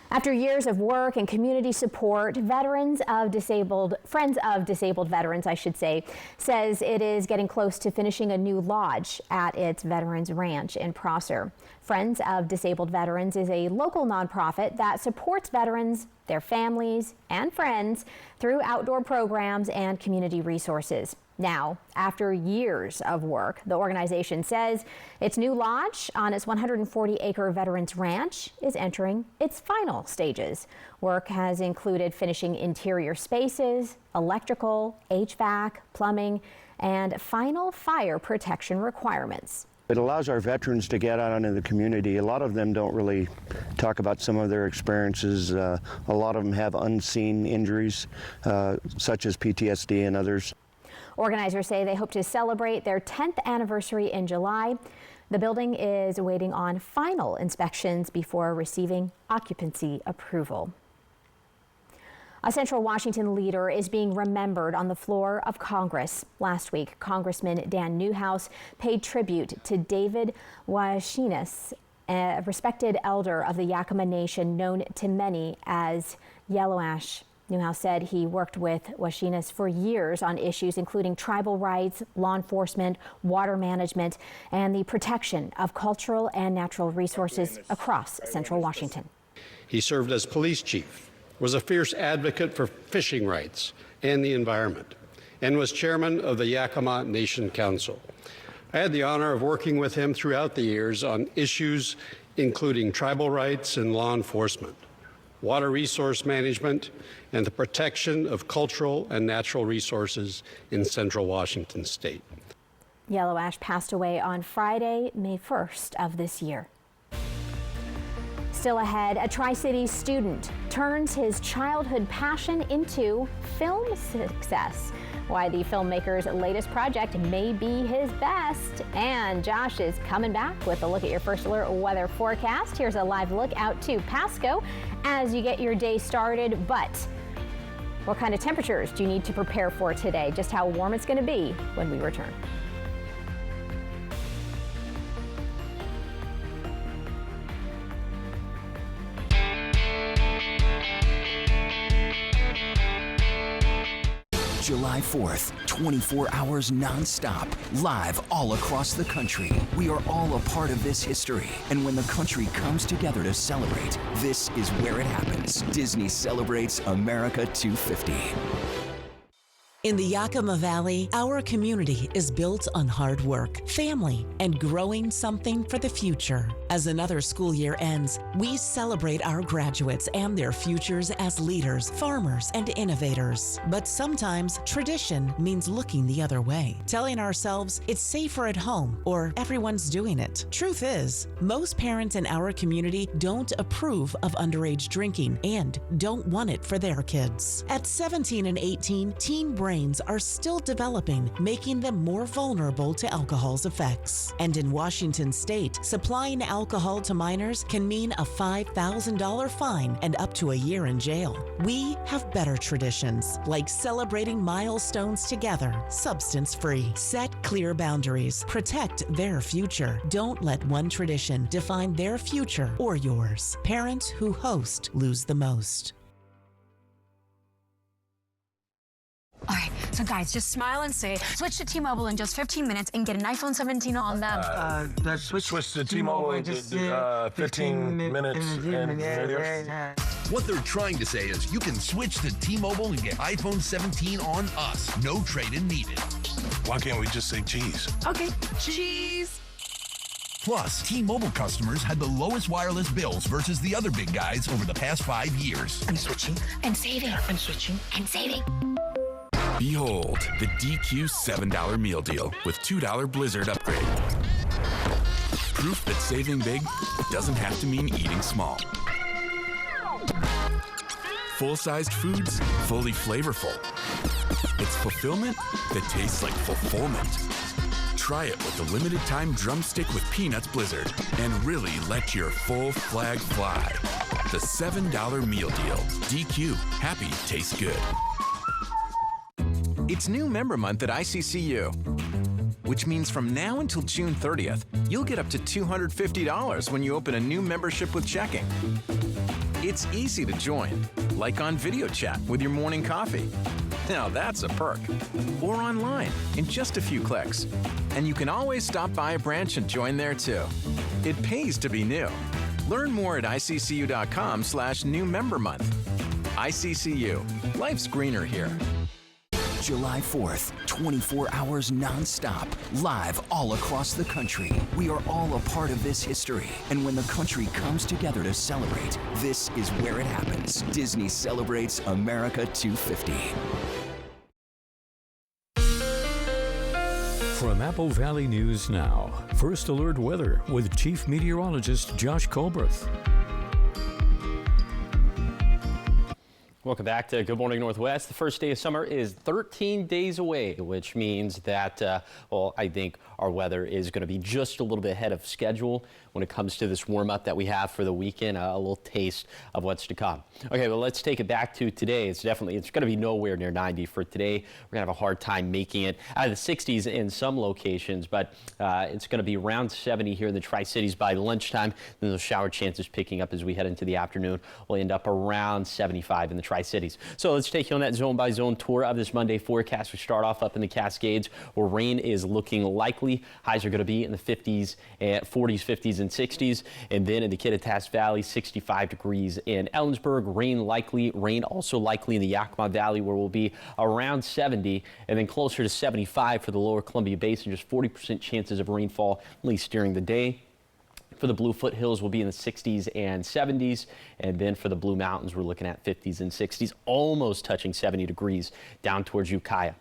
After years of work and community support, Friends of Disabled Veterans, I should say, says it is getting close to finishing a new lodge at its Veterans Ranch in Prosser. Friends of Disabled Veterans is a local nonprofit that supports veterans, their families, and friends through outdoor programs and community resources. Now, after years of work, the organization says its new lodge on its 140-acre Veterans Ranch is entering its final stages. Work has included finishing interior spaces, electrical, HVAC, plumbing, and final fire protection requirements. It allows our veterans to get out into the community. A lot of them don't really talk about some of their experiences. A lot of them have unseen injuries, such as PTSD and others. Organizers say they hope to celebrate their 10th anniversary in July. The building is waiting on final inspections before receiving occupancy approval. A Central Washington leader is being remembered on the floor of Congress. Last week, Congressman Dan Newhouse paid tribute to David Washinas, a respected elder of the Yakama Nation known to many as Yellow Ash. Newhouse said he worked with Washinas for years on issues including tribal rights, law enforcement, water management, and the protection of cultural and natural resources across Central Washington. He served as police chief, was a fierce advocate for fishing rights and the environment, and was chairman of the Yakama Nation Council. I had the honor of working with him throughout the years on issues including tribal rights and law enforcement, water resource management, and the protection of cultural and natural resources in Central Washington State. Yellow Ash passed away on Friday, May 1st of this year. Still ahead, a Tri-Cities student turns his childhood passion into film success. Why the filmmaker's latest project may be his best. And Josh is coming back with a look at your First Alert weather forecast. Here's a live look out to Pasco as you get your day started. But what kind of temperatures do you need to prepare for today? Just how warm it's going to be when we return. July 4th, 24 hours non-stop, live all across the country. We are all a part of this history. And when the country comes together to celebrate, this is where it happens. Disney celebrates America 250. In the Yakima Valley, our community is built on hard work, family, and growing something for the future. As another school year ends, we celebrate our graduates and their futures as leaders, farmers, and innovators. But sometimes tradition means looking the other way, telling ourselves it's safer at home or everyone's doing it. Truth is, most parents in our community don't approve of underage drinking and don't want it for their kids. At 17 and 18, Teen Brain brains are still developing, making them more vulnerable to alcohol's effects. And in Washington state, supplying alcohol to minors can mean a $5,000 fine and up to a year in jail. We have better traditions, like celebrating milestones together, substance-free. Set clear boundaries. Protect their future. Don't let one tradition define their future or yours. Parents who host lose the most. All right, so guys, just smile and say, switch to T-Mobile in just 15 minutes and get an iPhone 17 on them. Switch to T-Mobile in just 15 minutes. What they're trying to say is you can switch to T-Mobile and get iPhone 17 on us. No trade-in needed. Why can't we just say cheese? Okay, cheese. Plus, T-Mobile customers had the lowest wireless bills versus the other big guys over the past 5 years. I'm switching and saving. I'm switching and saving. Behold, the DQ $7 meal deal with $2 Blizzard upgrade. Proof that saving big doesn't have to mean eating small. Full-sized foods, fully flavorful. It's fulfillment that tastes like fulfillment. Try it with the limited time drumstick with peanuts Blizzard and really let your full flag fly. The $7 meal deal. DQ. Happy tastes good. It's new member month at ICCU, which means from now until June 30th, you'll get up to $250 when you open a new membership with checking. It's easy to join, like on video chat with your morning coffee. Now that's a perk. Or online in just a few clicks. And you can always stop by a branch and join there too. It pays to be new. Learn more at iccu.com/new member month. ICCU. Life's greener here. July 4th, 24 hours non-stop, live all across the country. We are all a part of this history. And when the country comes together to celebrate, this is where it happens. Disney celebrates America 250. From Apple Valley News Now, First Alert Weather with Chief Meteorologist Josh Colberth. Welcome back to Good Morning Northwest. The first day of summer is 13 days away, which means that, well, I think our weather is going to be just a little bit ahead of schedule when it comes to this warm up that we have for the weekend, a little taste of what's to come. Okay, well, let's take it back to today. It's going to be nowhere near 90 for today. We're going to have a hard time making it out of the 60s in some locations, but it's going to be around 70 here in the Tri-Cities by lunchtime. Then those shower chances picking up as we head into the afternoon. We'll end up around 75 in the Tri-Cities. So let's take you on that zone by zone tour of this Monday forecast. We start off up in the Cascades where rain is looking likely. Highs are going to be in the 50s, 40s, 50s, and 60s. And then in the Kittitas Valley, 65 degrees in Ellensburg. Rain likely. Rain also likely in the Yakima Valley where we'll be around 70 and then closer to 75 for the lower Columbia Basin. Just 40% chances of rainfall, at least during the day. For the Blue Foothills, we'll be in the 60s and 70s. And then for the Blue Mountains, we're looking at 50s and 60s, almost touching 70 degrees down towards Ukiah.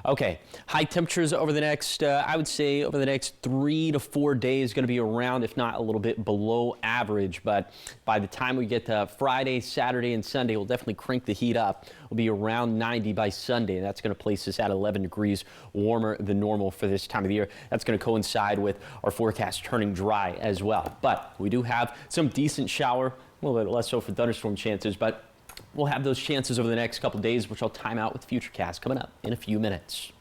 Okay, high temperatures over the next, I would say over the next 3 to 4 days, going to be around, if not a little bit below average. But by the time we get to Friday, Saturday, and Sunday, we'll definitely crank the heat up. We'll be around 90 by Sunday, and that's going to place us at 11 degrees warmer than normal for this time of the year. That's going to coincide with our forecast turning dry as well. But we do have some decent shower, a little bit less so for thunderstorm chances, but we'll have those chances over the next couple days, which I'll time out with FutureCast coming up in a few minutes.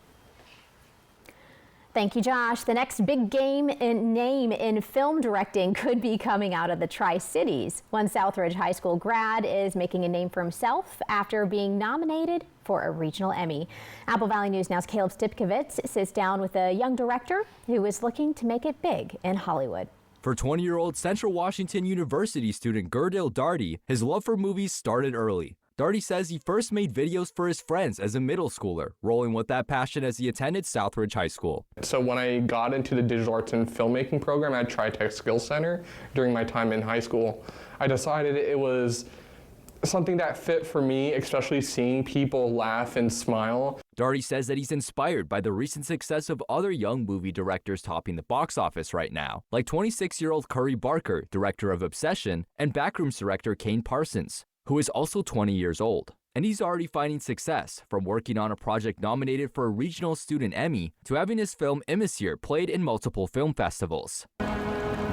Thank you, Josh. The next big name in film directing could be coming out of the Tri-Cities. One Southridge High School grad is making a name for himself after being nominated for a regional Emmy. Apple Valley News Now's Caleb Stipkovitz sits down with a young director who is looking to make it big in Hollywood. For 20-year-old Central Washington University student Gurdil Darty, his love for movies started early. Darty says he first made videos for his friends as a middle schooler, rolling with that passion as he attended Southridge High School. So when I got into the digital arts and filmmaking program at TriTech Skills Center during my time in high school, I decided it was something that fit for me, especially seeing people laugh and smile. Darty says that he's inspired by the recent success of other young movie directors topping the box office right now, like 26-year-old Curry Barker, director of Obsession, and Backrooms director Kane Parsons, who is also 20 years old. And he's already finding success, from working on a project nominated for a Regional Student Emmy to having his film Immisir played in multiple film festivals.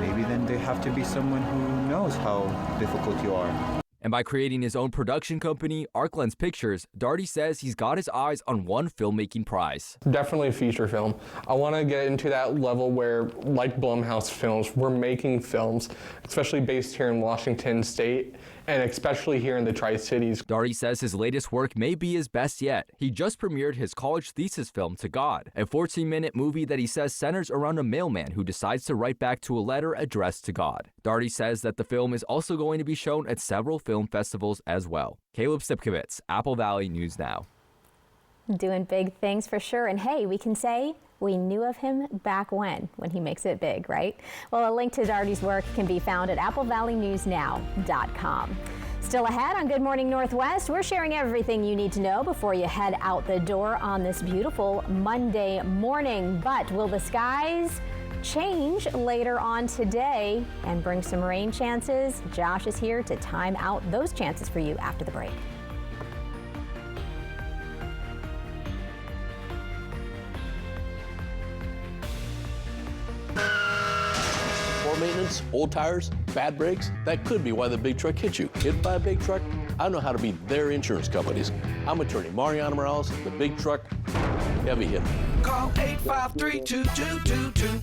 Maybe then they have to be someone who knows how difficult you are. And by creating his own production company, Arclens Pictures, Darty says he's got his eyes on one filmmaking prize. Definitely a feature film. I want to get into that level where, like Blumhouse Films, we're making films, especially based here in Washington State, and especially here in the Tri-Cities. Darty says his latest work may be his best yet. He just premiered his college thesis film, To God, a 14-minute movie that he says centers around a mailman who decides to write back to a letter addressed to God. Darty says that the film is also going to be shown at several film festivals as well. Caleb Stipkovitz, Apple Valley News Now. Doing big things for sure. And hey, we can say we knew of him back when he makes it big, right? Well, a link to Darty's work can be found at applevalleynewsnow.com. Still ahead on Good Morning Northwest, we're sharing everything you need to know before you head out the door on this beautiful Monday morning. But will the skies change later on today and bring some rain chances? Josh is here to time out those chances for you after the break. Poor maintenance, old tires, bad brakes, that could be why the big truck hit you. Hit by a big truck? I know how to be their insurance companies. I'm attorney Mariano Morales, the big truck heavy hitter. Call 853-2222.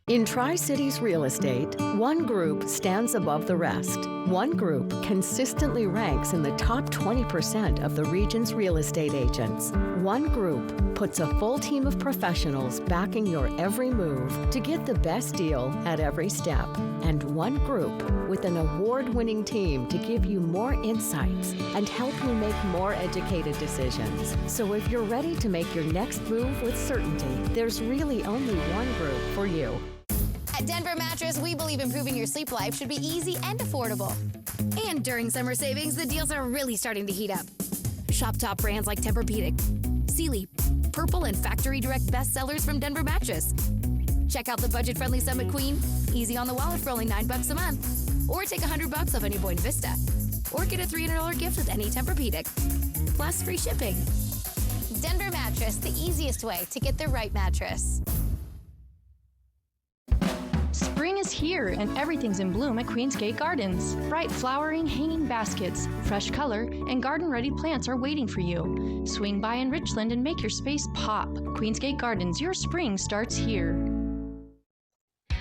In Tri-Cities Real Estate, one group stands above the rest. One group consistently ranks in the top 20% of the region's real estate agents. One group puts a full team of professionals backing your every move to get the best deal at every step. And one group with an award-winning team to give you more insights and help you make more educated decisions. So if you're ready to make your next move with certainty, there's really only one group for you. At Denver Mattress, we believe improving your sleep life should be easy and affordable. And during summer savings, the deals are really starting to heat up. Shop top brands like Tempur-Pedic, Sealy, Purple, and Factory Direct bestsellers from Denver Mattress. Check out the budget-friendly Summit Queen, easy on the wallet for only $9 a month. Or take $100 off any Boyne Vista. Or get a $300 gift with any Tempur-Pedic. Plus free shipping. Denver Mattress, the easiest way to get the right mattress. Spring is here and everything's in bloom at Queensgate Gardens. Bright flowering hanging baskets, fresh color, and garden-ready plants are waiting for you. Swing by in Richland and make your space pop. Queensgate Gardens, your spring starts here.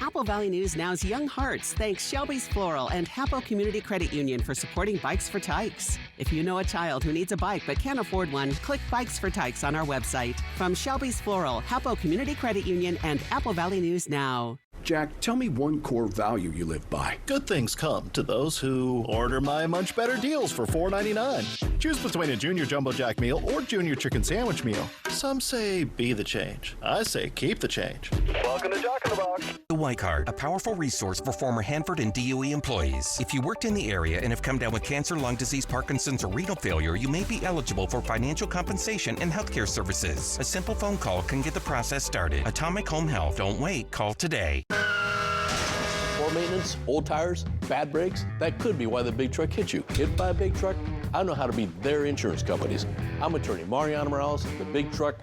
Apple Valley News Now's Young Hearts thanks Shelby's Floral and Hapo Community Credit Union for supporting Bikes for Tykes. If you know a child who needs a bike but can't afford one, click Bikes for Tykes on our website. From Shelby's Floral, Hapo Community Credit Union, and Apple Valley News Now. Jack, tell me one core value you live by. Good things come to those who order my much better deals for $4.99. Choose between a Junior Jumbo Jack meal or Junior Chicken Sandwich meal. Some say be the change. I say keep the change. Welcome to Jack in the Box. The White Card, a powerful resource for former Hanford and DOE employees. If you worked in the area and have come down with cancer, lung disease, Parkinson's, or renal failure, you may be eligible for financial compensation and healthcare services. A simple phone call can get the process started. Atomic Home Health. Don't wait. Call today. Poor maintenance, old tires, bad brakes, that could be why the big truck hit you. Hit by a big truck? I know how to be their insurance companies. I'm attorney Mariano Morales, the big truck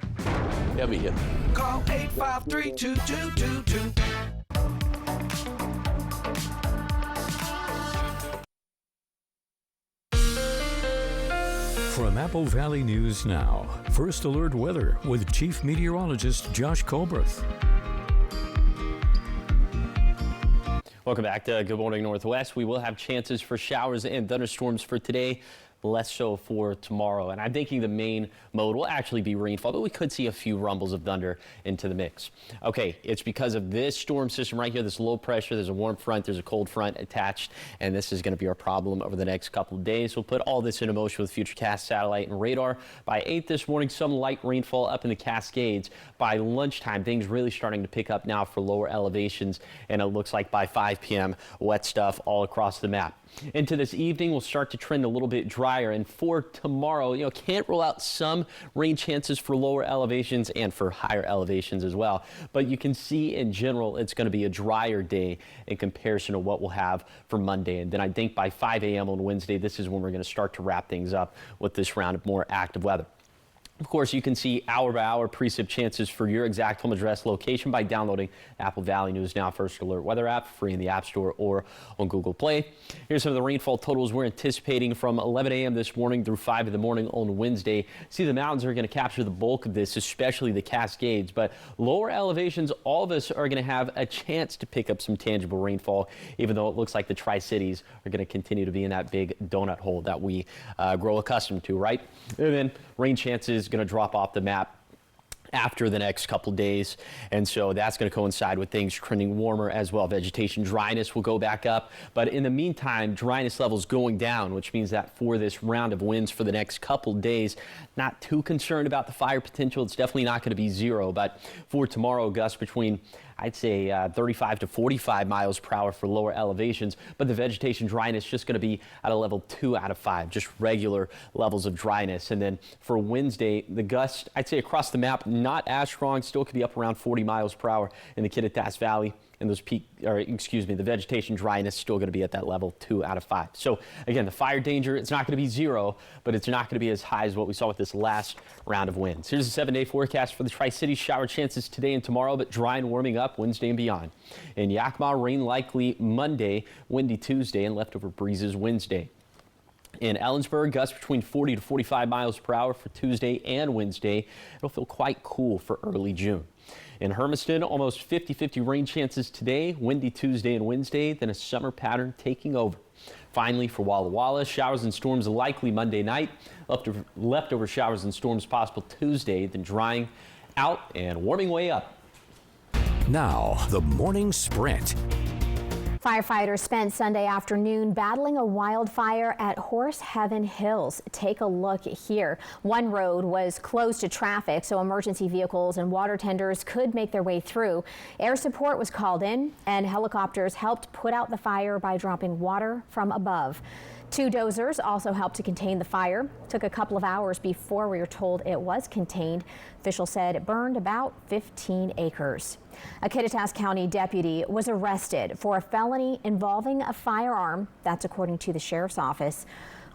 heavy hitter. Call 853-2222. From Apple Valley News Now, First Alert Weather with Chief Meteorologist Josh Colberth. Welcome back to Good Morning Northwest. We will have chances for showers and thunderstorms for today, less so for tomorrow. And I'm thinking the main mode will actually be rainfall, but we could see a few rumbles of thunder into the mix. Okay, it's because of this storm system right here, this low pressure. There's a warm front, there's a cold front attached, and this is going to be our problem over the next couple of days. We'll put all this into motion with Futurecast satellite and radar. By 8 this morning, some light rainfall up in the Cascades. By lunchtime, things really starting to pick up now for lower elevations, and it looks like by 5 p.m., wet stuff all across the map. Into this evening, we'll start to trend a little bit dry. drier. And for tomorrow, can't rule out some rain chances for lower elevations and for higher elevations as well. But you can see in general, it's going to be a drier day in comparison to what we'll have for Monday. And then I think by 5 a.m. on Wednesday, this is when we're going to start to wrap things up with this round of more active weather. Of course, you can see hour-by-hour precip chances for your exact home address location by downloading Apple Valley News Now First Alert Weather app, free in the App Store or on Google Play. Here's some of the rainfall totals we're anticipating from 11 a.m. this morning through 5 in the morning on Wednesday. See, the mountains are going to capture the bulk of this, especially the Cascades, but lower elevations, all of us are going to have a chance to pick up some tangible rainfall, even though it looks like the Tri-Cities are going to continue to be in that big donut hole that we grow accustomed to, right? And then rain chances going to drop off the map after the next couple days, and so that's going to coincide with things trending warmer as well. Vegetation dryness will go back up, but in the meantime, dryness levels going down, which means that for this round of winds for the next couple days, not too concerned about the fire potential. It's definitely not going to be zero, but for tomorrow, gusts between I'd say 35 to 45 miles per hour for lower elevations, but the vegetation dryness just going to be at a level 2 out of 5, just regular levels of dryness. And then for Wednesday, the gusts, I'd say across the map, not as strong, still could be up around 40 miles per hour in the Kittitas Valley. And those the vegetation dryness still going to be at that level 2 out of 5. So again, the fire danger, it's not going to be zero, but it's not going to be as high as what we saw with this last round of winds. Here's the 7-day forecast for the Tri-Cities. Shower chances today and tomorrow, but dry and warming up Wednesday and beyond. In Yakima, rain likely Monday, windy Tuesday, and leftover breezes Wednesday. In Ellensburg, gusts between 40 to 45 miles per hour for Tuesday and Wednesday. It'll feel quite cool for early June. In Hermiston, almost 50-50 rain chances today, windy Tuesday and Wednesday, then a summer pattern taking over. Finally, for Walla Walla, showers and storms likely Monday night. Leftover showers and storms possible Tuesday, then drying out and warming way up. Now, the morning sprint. Firefighters spent Sunday afternoon battling a wildfire at Horse Heaven Hills. Take a look here. One road was closed to traffic, so emergency vehicles and water tenders could make their way through. Air support was called in, and helicopters helped put out the fire by dropping water from above. 2 dozers also helped to contain the fire. Took a couple of hours before we were told it was contained. Officials said it burned about 15 acres. A Kittitas County deputy was arrested for a felony involving a firearm. That's according to the sheriff's office.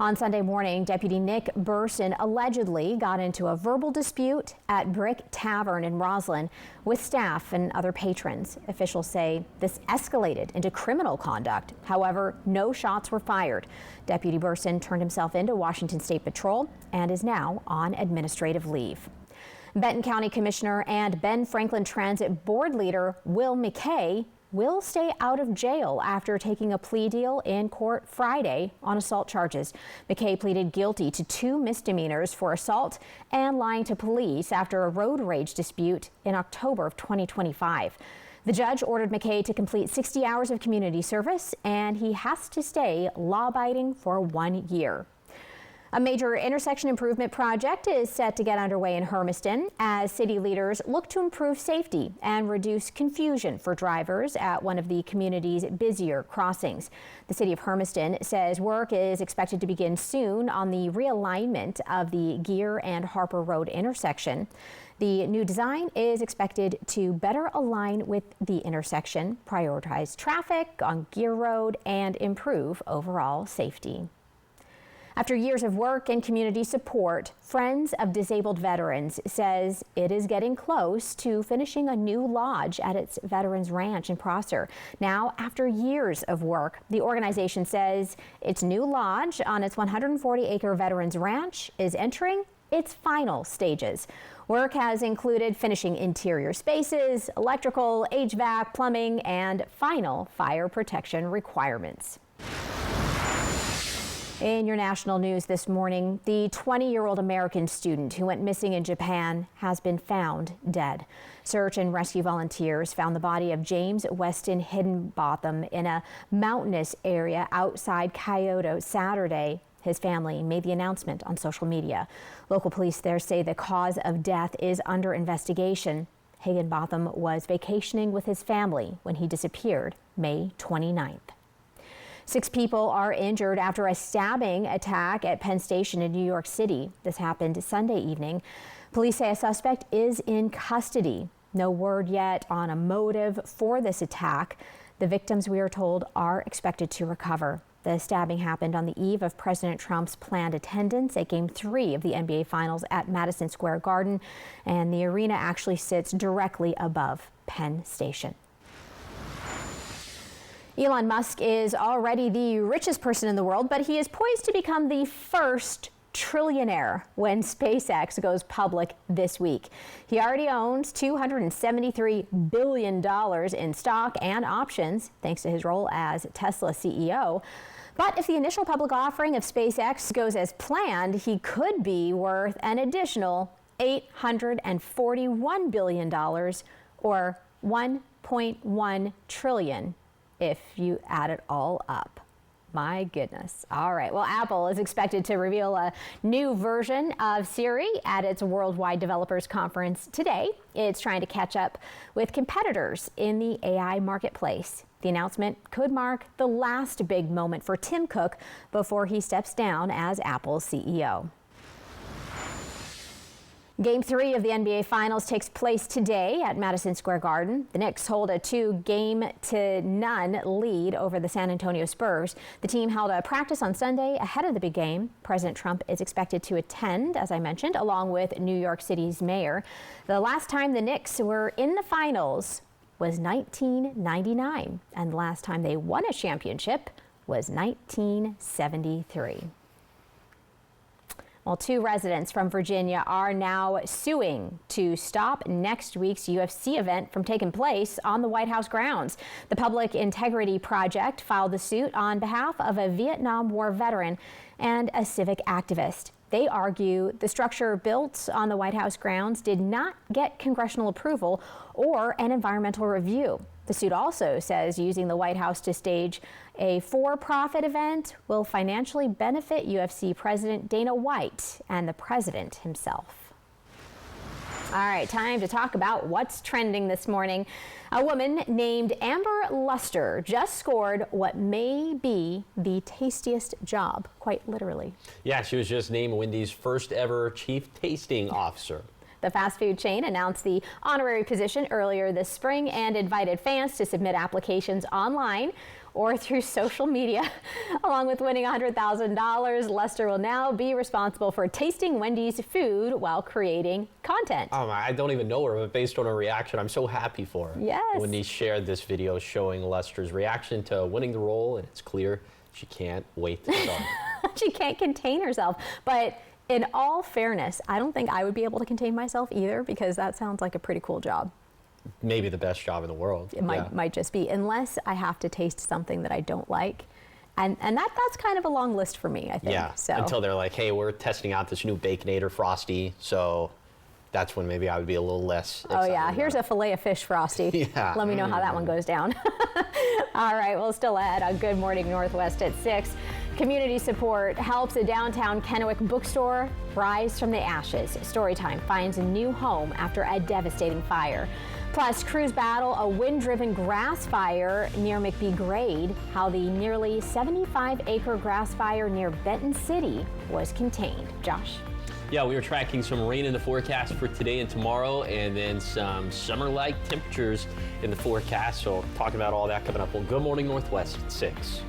On Sunday morning, Deputy Nick Burson allegedly got into a verbal dispute at Brick Tavern in Roslyn with staff and other patrons. Officials say this escalated into criminal conduct. However, no shots were fired. Deputy Burson turned himself into Washington State Patrol and is now on administrative leave. Benton County Commissioner and Ben Franklin Transit Board leader Will McKay will stay out of jail after taking a plea deal in court Friday on assault charges. McKay pleaded guilty to 2 misdemeanors for assault and lying to police after a road rage dispute in October of 2025. The judge ordered McKay to complete 60 hours of community service, and he has to stay law-abiding for 1 year. A major intersection improvement project is set to get underway in Hermiston as city leaders look to improve safety and reduce confusion for drivers at one of the community's busier crossings. The city of Hermiston says work is expected to begin soon on the realignment of the Geer and Harper Road intersection. The new design is expected to better align with the intersection, prioritize traffic on Geer Road, and improve overall safety. After years of work and community support, Friends of Disabled Veterans says it is getting close to finishing a new lodge at its Veterans Ranch in Prosser. Now, after years of work, the organization says its new lodge on its 140-acre Veterans Ranch is entering its final stages. Work has included finishing interior spaces, electrical, HVAC, plumbing, and final fire protection requirements. In your national news this morning, the 20-year-old American student who went missing in Japan has been found dead. Search and rescue volunteers found the body of James Weston Higginbotham in a mountainous area outside Kyoto Saturday. His family made the announcement on social media. Local police there say the cause of death is under investigation. Higginbotham was vacationing with his family when he disappeared May 29th. 6 people are injured after a stabbing attack at Penn Station in New York City. This happened Sunday evening. Police say a suspect is in custody. No word yet on a motive for this attack. The victims, we are told, are expected to recover. The stabbing happened on the eve of President Trump's planned attendance at Game 3 of the NBA Finals at Madison Square Garden, and the arena actually sits directly above Penn Station. Elon Musk is already the richest person in the world, but he is poised to become the first trillionaire when SpaceX goes public this week. He already owns $273 billion in stock and options, thanks to his role as Tesla CEO. But if the initial public offering of SpaceX goes as planned, he could be worth an additional $841 billion, or $1.1 trillion if you add it all up. My goodness. All right. Well, Apple is expected to reveal a new version of Siri at its Worldwide Developers Conference today. It's trying to catch up with competitors in the AI marketplace. The announcement could mark the last big moment for Tim Cook before he steps down as Apple's CEO. Game 3 of the NBA Finals takes place today at Madison Square Garden. The Knicks hold a 2-0 lead over the San Antonio Spurs. The team held a practice on Sunday ahead of the big game. President Trump is expected to attend, as I mentioned, along with New York City's mayor. The last time the Knicks were in the finals was 1999, and the last time they won a championship was 1973. Well, 2 residents from Virginia are now suing to stop next week's UFC event from taking place on the White House grounds. The Public Integrity Project filed the suit on behalf of a Vietnam War veteran and a civic activist. They argue the structure built on the White House grounds did not get congressional approval or an environmental review. The suit also says using the White House to stage a for-profit event will financially benefit UFC President Dana White and the president himself. All right, time to talk about what's trending this morning. A woman named Amber Luster just scored what may be the tastiest job, quite literally. Yeah, she was just named Wendy's first ever chief tasting officer. The fast food chain announced the honorary position earlier this spring and invited fans to submit applications online or through social media. Along with winning $100,000, Luster will now be responsible for tasting Wendy's food while creating content. Oh, I don't even know her, but based on her reaction, I'm so happy for her. Yes. Wendy shared this video showing Luster's reaction to winning the role, and it's clear she can't wait to start. She can't contain herself, but in all fairness, I don't think I would be able to contain myself either, because that sounds like a pretty cool job. Maybe the best job in the world. It might just be, unless I have to taste something that I don't like. And that's kind of a long list for me, I think. Yeah, so. Until they're like, hey, we're testing out this new Baconator Frosty, so that's when maybe I would be a little less excited. Oh yeah, here's a filet of fish Frosty. Yeah. Let me know how that one goes down. All right, well, still ahead on Good Morning Northwest at 6. Community support helps a downtown Kennewick bookstore rise from the ashes. Storytime finds a new home after a devastating fire. Plus, crews battle a wind-driven grass fire near McBee-Grade, how the nearly 75-acre grass fire near Benton City was contained. Josh? Yeah, we are tracking some rain in the forecast for today and tomorrow, and then some summer-like temperatures in the forecast. So talking about all that coming up on Good Morning Northwest at 6.